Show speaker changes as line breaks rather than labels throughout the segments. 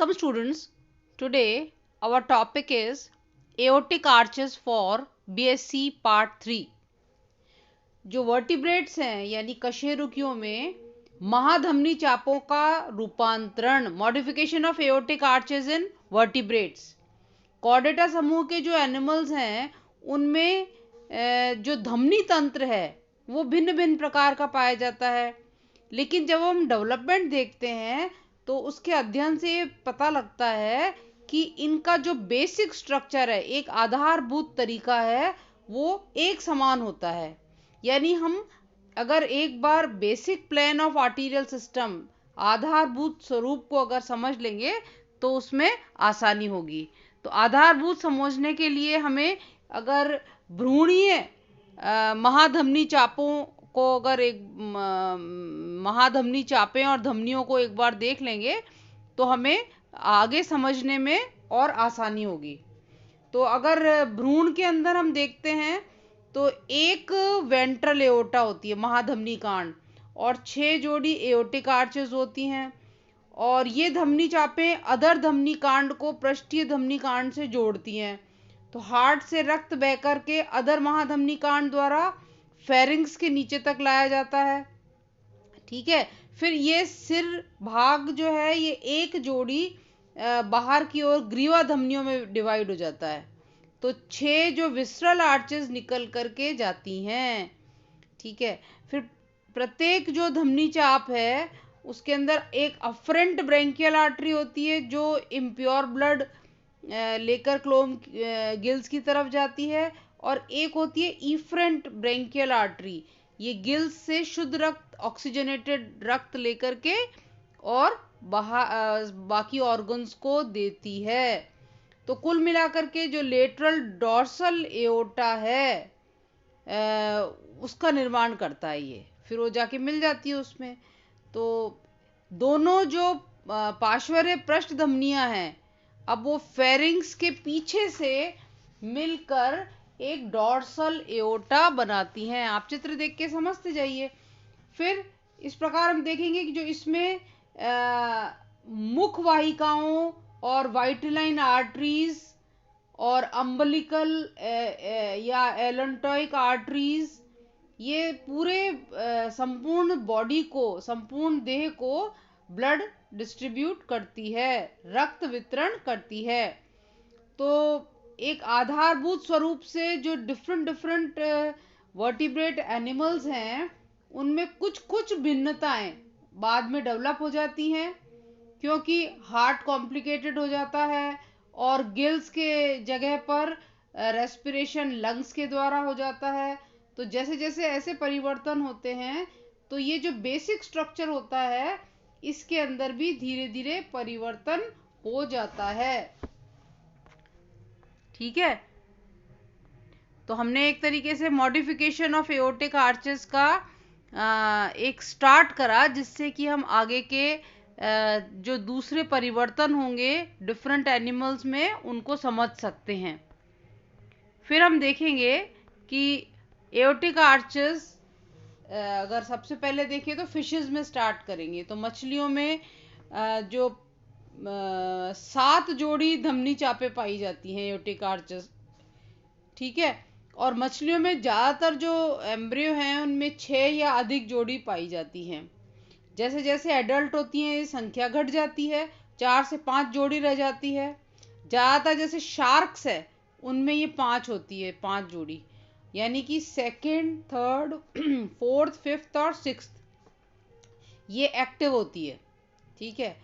Welcome students. Today our topic is aortic arches for BSc part 3. जो vertebrates हैं यानी कशेरुकियों में महाधमनी चापों का रूपांतरण, modification of aortic arches in vertebrates. Chordata समूह के जो एनिमल्स हैं उनमें जो धमनी तंत्र है वो भिन्न भिन्न प्रकार का पाया जाता है, लेकिन जब हम डेवलपमेंट देखते हैं तो उसके अध्ययन से ये पता लगता है कि इनका जो बेसिक स्ट्रक्चर है, एक आधारभूत तरीका है, वो एक समान होता है। यानी हम अगर एक बार basic plan of arterial system, आधारभूत स्वरूप को अगर समझ लेंगे तो उसमें आसानी होगी। तो आधारभूत समझने के लिए हमें अगर भ्रूणीय महाधमनी चापों को अगर एक महाधमनी चापें और धमनियों को एक बार देख लेंगे तो हमें आगे समझने में और आसानी होगी। तो अगर भ्रूण के अंदर हम देखते हैं तो एक वेंट्रल एओर्टा होती है, महाधमनी कांड, और 6 जोड़ी एओर्टिक आर्चेस होती हैं, और ये धमनी चापें अधर धमनी कांड को पृष्ठीय धमनी कांड से जोड़ती हैं। तो हार्ट से रक्त बह करके अधर महाधमनी कांड द्वारा फेरिंग्स के नीचे तक लाया जाता है। ठीक है, फिर ये सिर भाग जो है ये एक जोड़ी बाहर की ओर ग्रीवा धमनियों में डिवाइड हो जाता है। तो 6 जो विसरल आर्चेस निकल करके जाती हैं। ठीक है, फिर प्रत्येक जो धमनी चाप है उसके अंदर एक अफरेंट ब्रेंकियल आर्टरी होती है जो इम्प्योर ब्लड लेकर क्लोम गिल्स की तरफ जाती है, और एक होती है इफरेंट ब्रेंकियल आर्टरी, ये गिल्स से शुद्ध रक्त, ऑक्सीजनेटेड रक्त लेकर के और बाकी ऑर्गन्स को देती है। तो कुल मिलाकर के जो लेटरल डॉर्सल एओर्टा है उसका निर्माण करता है ये, फिर वो जाके मिल जाती है उसमें। तो दोनों जो पार्श्वीय पृष्ठ धमनियां हैं अब वो फेरिंग्स के पीछे से मिलकर एक डॉर्सल एओर्टा बनाती हैं। आप चित्र देख के समझते जाइए। फिर इस प्रकार हम देखेंगे कि जो इसमें मुख वाहिकाओं और वाइटलाइन आर्टरीज और अम्बलिकल या एलेंटोइक आर्टरीज ये पूरे संपूर्ण बॉडी को, संपूर्ण देह को ब्लड डिस्ट्रीब्यूट करती है, रक्त वितरण करती है। तो एक आधारभूत स्वरूप से जो डिफरेंट वर्टिब्रेट एनिमल्स हैं उनमें कुछ कुछ भिन्नताएं बाद में डेवलप हो जाती हैं, क्योंकि हार्ट कॉम्प्लिकेटेड हो जाता है और गिल्स के जगह पर रेस्पिरेशन लंग्स के द्वारा हो जाता है। तो जैसे जैसे ऐसे परिवर्तन होते हैं तो ये जो बेसिक स्ट्रक्चर होता है इसके अंदर भी धीरे धीरे परिवर्तन हो जाता है। ठीक है, तो हमने एक तरीके से मॉडिफिकेशन ऑफ एओर्टिक आर्चेस का एक स्टार्ट करा, जिससे कि हम आगे के जो दूसरे परिवर्तन होंगे डिफरेंट एनिमल्स में उनको समझ सकते हैं। फिर हम देखेंगे कि एओर्टिक आर्चेस अगर सबसे पहले देखें तो फिशेस में स्टार्ट करेंगे। तो मछलियों में जो 7 जोड़ी धमनी चापे पाई जाती हैं एओर्टिक आर्चेस। ठीक है, और मछलियों में ज़्यादातर जो एम्ब्रियो हैं उनमें 6 या अधिक जोड़ी पाई जाती हैं। जैसे जैसे एडल्ट होती हैं ये संख्या घट जाती है, 4 से 5 जोड़ी रह जाती है। ज़्यादातर जैसे शार्क्स है उनमें ये 5 होती है, 5 जोड़ी, यानी कि 2nd, 3rd, 4th, 5th और 6th ये एक्टिव होती है। ठीक है,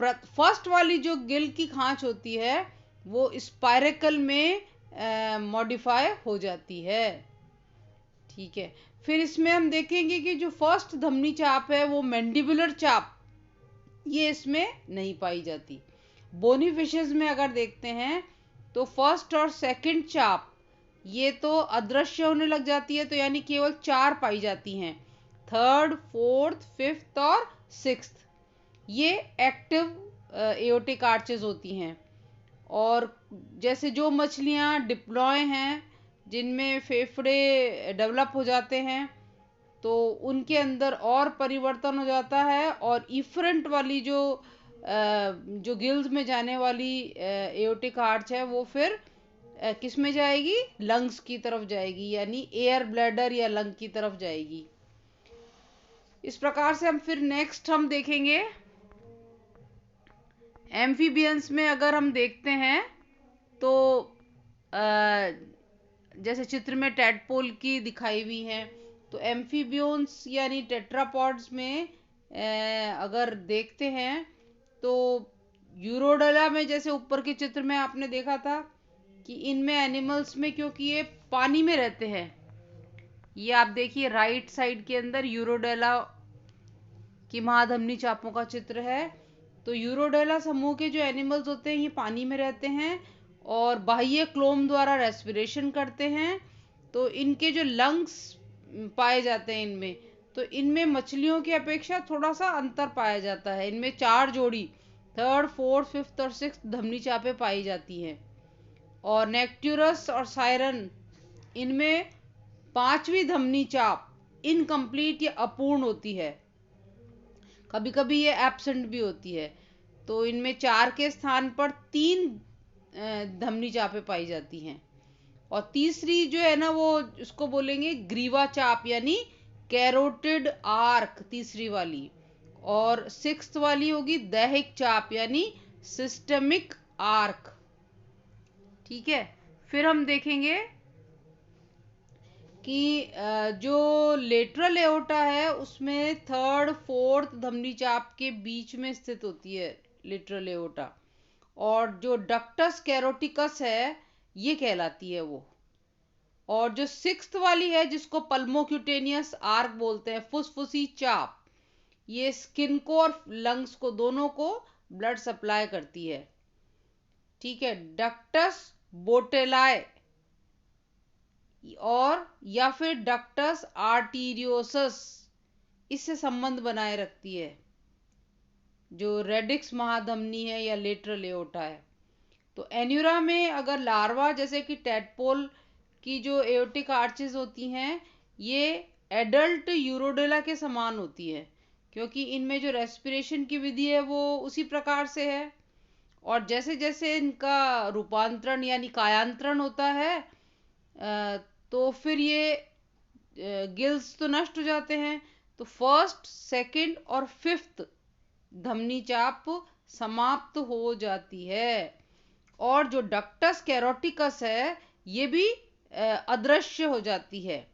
फर्स्ट वाली जो गिल की खांच होती है वो स्पाइरेकल में मॉडिफाई हो जाती है। ठीक है, फिर इसमें हम देखेंगे कि जो फर्स्ट धमनी चाप है वो मैंडिबुलर चाप ये इसमें नहीं पाई जाती। बोनी फिशेस में अगर देखते हैं तो फर्स्ट और सेकंड चाप ये तो अदृश्य होने लग जाती है, तो यानी केवल 4 पाई जाती हैं। 3rd, 4th, 5th और 6th ये एक्टिव एओर्टिक आर्चेस होती हैं। और जैसे जो मछलियां डिप्लॉय हैं जिनमें फेफड़े डेवलप हो जाते हैं तो उनके अंदर और परिवर्तन हो जाता है, और इफरेंट वाली जो जो गिल्स में जाने वाली एओर्टिक आर्च है वो फिर किस में जाएगी, लंग्स की तरफ जाएगी, यानी एयर ब्लैडर या लंग की तरफ जाएगी। इस प्रकार से हम फिर नेक्स्ट हम देखेंगे एम्फीबियंस में। अगर हम देखते हैं तो जैसे चित्र में टैडपोल की दिखाई हुई है, तो एम्फीबियंस यानी टेट्रापॉड्स में अगर देखते हैं तो यूरोडेला में, जैसे ऊपर के चित्र में आपने देखा था कि इनमें एनिमल्स में, क्योंकि ये पानी में रहते हैं, ये आप देखिए राइट साइड के अंदर यूरोडेला की महाधमनी चापों का चित्र है। तो यूरोडेला समूह के जो एनिमल्स होते हैं ये पानी में रहते हैं और बाह्य क्लोम द्वारा रेस्पिरेशन करते हैं। तो इनके जो लंग्स पाए जाते हैं इनमें, तो इनमें मछलियों की अपेक्षा थोड़ा सा अंतर पाया जाता है। इनमें 4 जोड़ी, 3rd, 4th, 5th और 6th धमनी चापें पाई जाती हैं। और नेक्ट्यूरस और सायरन, इनमें 5वीं धमनी चाप इनकम्प्लीट या अपूर्ण होती है, कभी कभी ये एब्सेंट भी होती है। तो इनमें 4 के स्थान पर 3 धमनी चापें पाई जाती हैं। और तीसरी जो है ना, वो इसको बोलेंगे ग्रीवा चाप यानी कैरोटिड आर्क, तीसरी वाली। और 6th वाली होगी दैहिक चाप यानी सिस्टमिक आर्क। ठीक है, फिर हम देखेंगे कि जो लेटरल एओर्टा है उसमें 3rd, 4th धमनी चाप के बीच में स्थित होती है लेटरल एओर्टा। और जो डक्टस कैरोटिकस है ये कहलाती है वो। और जो 6th वाली है जिसको पल्मोक्यूटेनियस आर्क बोलते हैं, फुसफुसी चाप, ये स्किन को और लंग्स को, दोनों को ब्लड सप्लाई करती है। ठीक है, डक्टस बोटेलाए और या फिर डक्टस आर्टीरियोसस, इससे संबंध बनाए रखती है जो रेडिक्स महाधमनी है या लेटरल एओर्टा है। तो एन्यूरा में अगर लार्वा, जैसे कि टैडपोल की जो एओर्टिक आर्चेस होती हैं, ये एडल्ट यूरोडेला के समान होती है, क्योंकि इनमें जो रेस्पिरेशन की विधि है वो उसी प्रकार से है। और जैसे जैसे इनका रूपांतरण यानी कायांतरण होता है तो फिर ये गिल्स तो नष्ट हो जाते हैं। तो 1st, 2nd और 5th धमनी चाप समाप्त हो जाती है। और जो डक्टस कैरोटिकस है ये भी अदृश्य हो जाती है।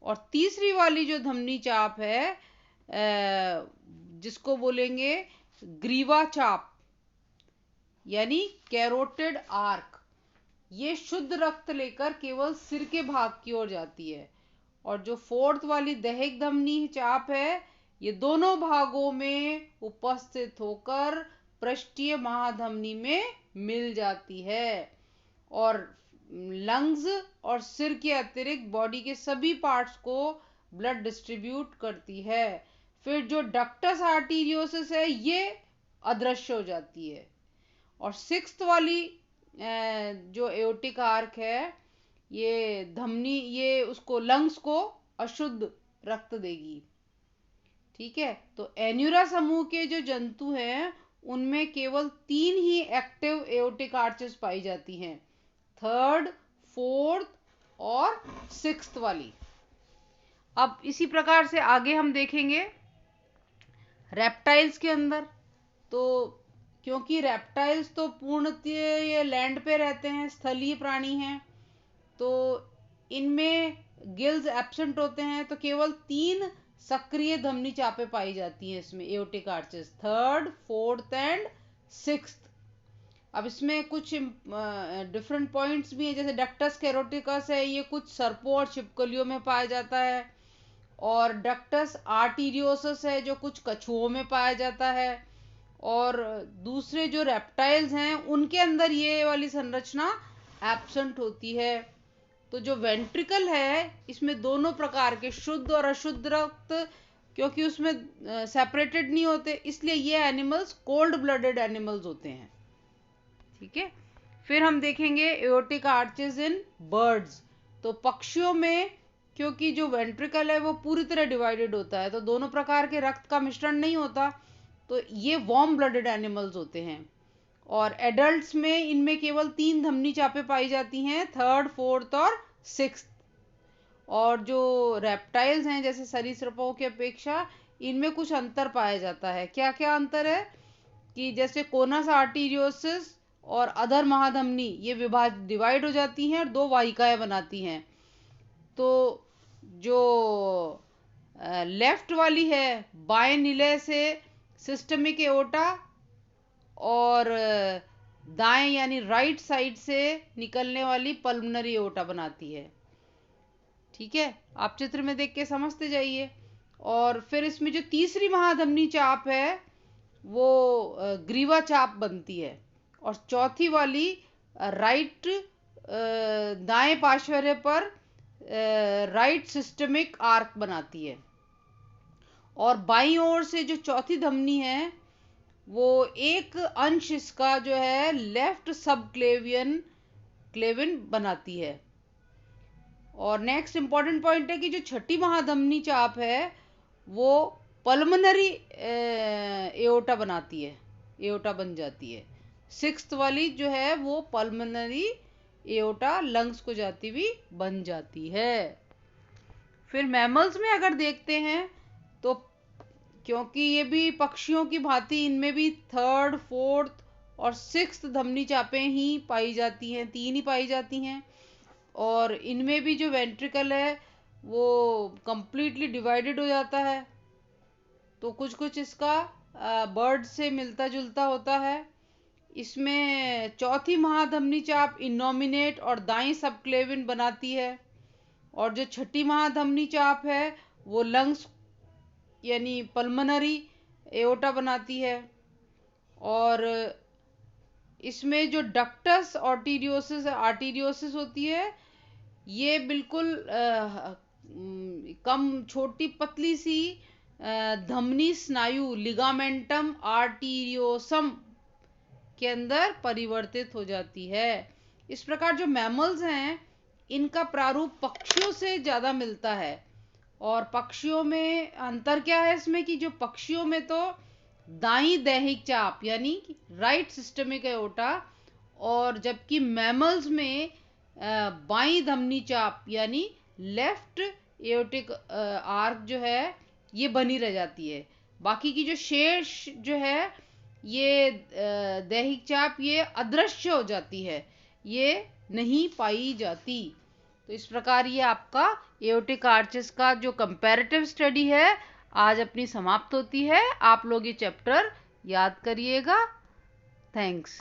और तीसरी वाली जो धमनी चाप है जिसको बोलेंगे ग्रीवा चाप यानी कैरोटिड आर्क, ये शुद्ध रक्त लेकर केवल सिर के भाग की ओर जाती है। और जो 4th वाली दैहिक धमनी चाप है ये दोनों भागों में उपस्थित होकर पृष्ठीय महाधमनी में मिल जाती है और लंग्स और सिर के अतिरिक्त बॉडी के सभी पार्ट्स को ब्लड डिस्ट्रीब्यूट करती है। फिर जो डक्टस आर्टीरियोसिस है ये अदृश्य हो जाती है। और 6th वाली जो एओर्टिक आर्क है ये धमनी, ये उसको लंग्स को अशुद्ध रक्त देगी। ठीक है, तो एन्यूरा समूह के जो जंतु हैं उनमें केवल 3 ही एक्टिव एओर्टिक आर्चेस पाई जाती हैं, 3rd, 4th और 6th वाली। अब इसी प्रकार से आगे हम देखेंगे रेप्टाइल्स के अंदर। तो क्योंकि रेप्टाइल्स तो पूर्णतः ये लैंड पे रहते हैं, स्थलीय प्राणी हैं, तो इनमें गिल्स एब्सेंट होते हैं। तो केवल 3 सक्रिय धमनी चापें पाई जाती हैं इसमें aortic arches, 3rd, 4th and 6th। अब इसमें कुछ डिफरेंट पॉइंट्स भी हैं, जैसे डक्टस कैरोटिकस है ये कुछ सर्पों और छिपकलियों में पाया जाता है। और डक्टस आर्टीरियोसस है जो कुछ कछुओं में पाया जाता है। और दूसरे जो रेप्टाइल्स हैं उनके अंदर ये वाली संरचना एब्सेंट होती है। तो जो वेंट्रिकल है इसमें दोनों प्रकार के शुद्ध और अशुद्ध रक्त, क्योंकि उसमें सेपरेटेड नहीं होते, इसलिए ये एनिमल्स कोल्ड ब्लडेड एनिमल्स होते हैं। ठीक है, फिर हम देखेंगे एओर्टिक आर्चेस इन बर्ड्स। तो पक्षियों में क्योंकि जो वेंट्रिकल है वो पूरी तरह डिवाइडेड होता है, तो दोनों प्रकार के रक्त का मिश्रण नहीं होता, तो ये वार्म ब्लडेड एनिमल्स होते हैं। और एडल्ट्स में इनमें केवल 3 धमनी चापें पाई जाती हैं, 3rd, 4th और 6th। और जो रेप्टाइल्स हैं जैसे सरीसृपों की अपेक्षा इनमें कुछ अंतर पाया जाता है। क्या क्या अंतर है कि जैसे कोनस आर्टीरियोसिस और अधर महाधमनी ये डिवाइड हो जाती हैं और 2 वाहिकाएं बनाती हैं। तो जो लेफ्ट वाली है बाएं निलय से सिस्टमिक एओर्टा और दाएं यानी राइट साइड से निकलने वाली पल्मोनरी एओर्टा बनाती है। ठीक है, आप चित्र में देख के समझते जाइए। और फिर इसमें जो तीसरी महाधमनी चाप है वो ग्रीवा चाप बनती है। और चौथी वाली राइट दाएं पार्श्व पर राइट सिस्टमिक आर्क बनाती है। और बाईं ओर से जो चौथी धमनी है वो एक अंश इसका जो है लेफ्ट सब क्लेविन बनाती है। और नेक्स्ट इंपॉर्टेंट पॉइंट है कि जो छठी महाधमनी चाप है वो पल्मोनरी एओर्टा बनाती है, एओर्टा बन जाती है। 6th वाली जो है वो पल्मोनरी एओर्टा लंग्स को जाती हुई बन जाती है। फिर मैमल्स में अगर देखते हैं तो क्योंकि ये भी पक्षियों की भांति इनमें भी 3rd, 4th और 6th धमनी चापें ही पाई जाती हैं, 3 ही पाई जाती हैं। और इनमें भी जो वेंट्रिकल है वो कंप्लीटली डिवाइडेड हो जाता है। तो कुछ कुछ इसका बर्ड से मिलता जुलता होता है। इसमें चौथी महाधमनी चाप इनोमिनेट और दाईं सबक्लेविन बनाती है। और जो छठी महाधमनी चाप है वो लंग्स यानी पल्मोनरी एओर्टा बनाती है। और इसमें जो डक्टस आर्टीरियोसिस होती है ये बिल्कुल कम छोटी पतली सी धमनी स्नायु लिगामेंटम आर्टीरियोसम के अंदर परिवर्तित हो जाती है। इस प्रकार जो मैमल्स हैं इनका प्रारूप पक्षियों से ज़्यादा मिलता है। और पक्षियों में अंतर क्या है इसमें कि जो पक्षियों में तो दाईं दैहिक चाप यानी राइट सिस्टमिक एओर्टा, और जबकि मैमल्स में बाईं धमनी चाप यानी लेफ्ट एओर्टिक आर्क जो है ये बनी रह जाती है। बाकी की जो शेष जो है ये दैहिक चाप ये अदृश्य हो जाती है, ये नहीं पाई जाती। तो इस प्रकार ये आपका एओर्टिक आर्चेस का जो कंपैरेटिव स्टडी है आज अपनी समाप्त होती है। आप लोग ये चैप्टर याद करिएगा। थैंक्स।